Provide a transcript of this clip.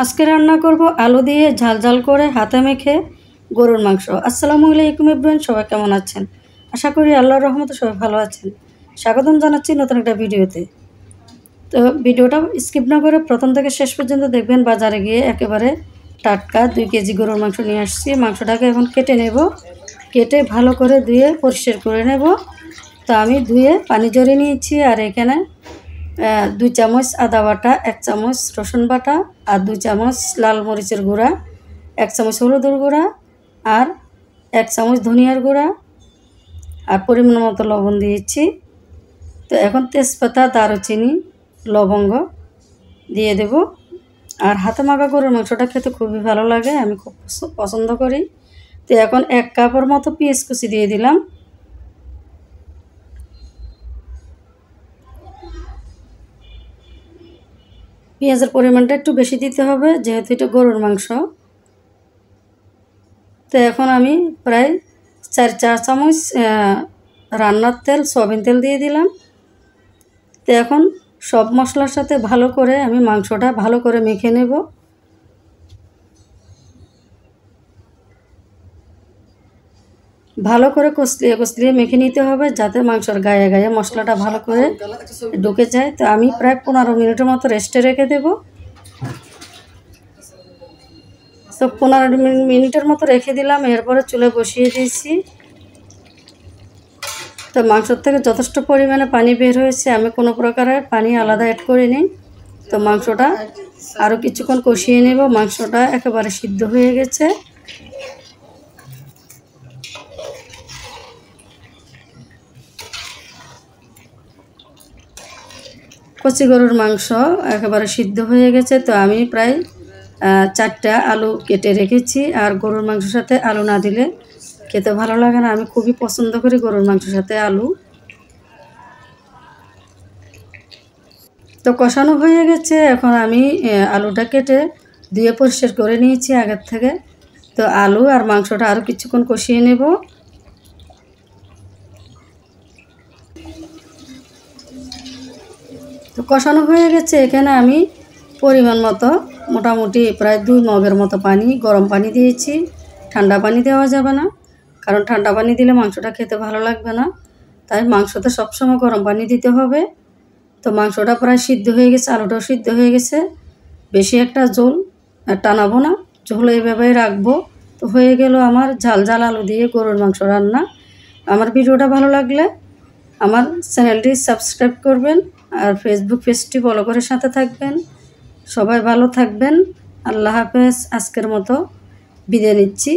আজকে রান্না করব আলু দিয়ে ঝাল ঝাল করে হাতে মেখে গরুর মাংস। আসসালামু আলাইকুম এভরিওয়ান, সবাই কেমন আছেন? আশা করি আল্লাহর রহমতে সবাই ভালো আছেন। স্বাগতম জানাচ্ছি নতুন একটা ভিডিওতে। তো ভিডিওটা স্কিপ না করে প্রথম থেকে শেষ পর্যন্ত দেখবেন। বাজারে গিয়ে একেবারে টাটকা 2 কেজি গরুর মাংস নিয়ে আসছি। মাংসটাকে এখন কেটে নেব, কেটে ভালো করে ধুয়ে পরিষ্কার করে নেব। তো আমি ধুয়ে পানি ঝরিয়ে নিয়েছি। আর এখানে 2 চামচ আদা বাটা, 1 চামচ রসুন বাটা, আর 2 চামচ লাল মরিচের গুঁড়া, 1 চামচ হলুদের গুঁড়া, আর 1 চামচ ধনিয়ার গুঁড়া, আর পরিমাণ মতো লবণ দিয়েছি। তো এখন তেজপাতা, দারুচিনি, লবঙ্গ দিয়ে দেব। আর হাতে মাখা গরুর মাংসটা খেতে খুবই ভালো লাগে, আমি খুব পছন্দ করি। তো এখন 1 কাপের মতো পেঁয়াজ কুচি দিয়ে দিলাম। পেঁয়াজের পরিমাণটা একটু বেশি দিতে হবে, যেহেতু এটা গরুর মাংস। তো এখন আমি প্রায় 4 চামচ রান্নার তেল, সয়াবিন তেল দিয়ে দিলাম। তো এখন সব মশলার সাথে ভালো করে আমি মাংসটা ভালো করে মেখে নেব। ভালো করে কষলিয়ে কষলিয়ে মেখে নিতে হবে, যাতে মাংসর গায়ে গায়ে মশলাটা ভালো করে ঢুকে যায়। তো আমি প্রায় 15 মিনিটের মতো রেস্টে রেখে দেব। তো 15 মিনিটের মতো রেখে দিলাম। এরপরে চুলে বসিয়ে দিয়েছি। তো মাংসর থেকে যথেষ্ট পরিমাণে পানি বের হয়েছে, আমি কোনো প্রকারের পানি আলাদা অ্যাড করিনি। তো মাংসটা আরও কিছুক্ষণ কষিয়ে নেব। মাংসটা একেবারে সিদ্ধ হয়ে গেছে। কচি গরুর মাংস একেবারে সিদ্ধ হয়ে গেছে। তো আমি প্রায় 4টা আলু কেটে রেখেছি। আর গরুর মাংসের সাথে আলু না দিলে খেতে ভালো লাগে না, আমি খুবই পছন্দ করি গরুর মাংসের সাথে আলু। তো কষানো হয়ে গেছে। এখন আমি আলুটা কেটে ধুয়ে পরিষ্কার করে নিয়েছি আগের থেকে। তো আলু আর মাংসটা আরও কিছুক্ষণ কষিয়ে নেব। তো কষানো হয়ে গেছে। এখানে আমি পরিমাণ মতো মোটামুটি প্রায় 2 মগের মতো পানি, গরম পানি দিয়েছি। ঠান্ডা পানি দেওয়া যাবে না, কারণ ঠান্ডা পানি দিলে মাংসটা খেতে ভালো লাগবে না। তাই মাংসতে সবসময় গরম পানি দিতে হবে। তো মাংসটা প্রায় সিদ্ধ হয়ে গেছে, আলুটাও সিদ্ধ হয়ে গেছে। বেশি একটা ঝোল টানাবো না, ঝোল এইভাবেই রাখবো। তো হয়ে গেল আমার ঝাল ঝাল আলু দিয়ে গরুর মাংস রান্না। আমার ভিডিওটা ভালো লাগলে আমার চ্যানেলটি সাবস্ক্রাইব করবেন, আর ফেসবুক পেজটি ফলো করে সাথে থাকবেন। সবাই ভালো থাকবেন। আল্লাহ হাফেজ। আজকের মতো বিদায় নিচ্ছি।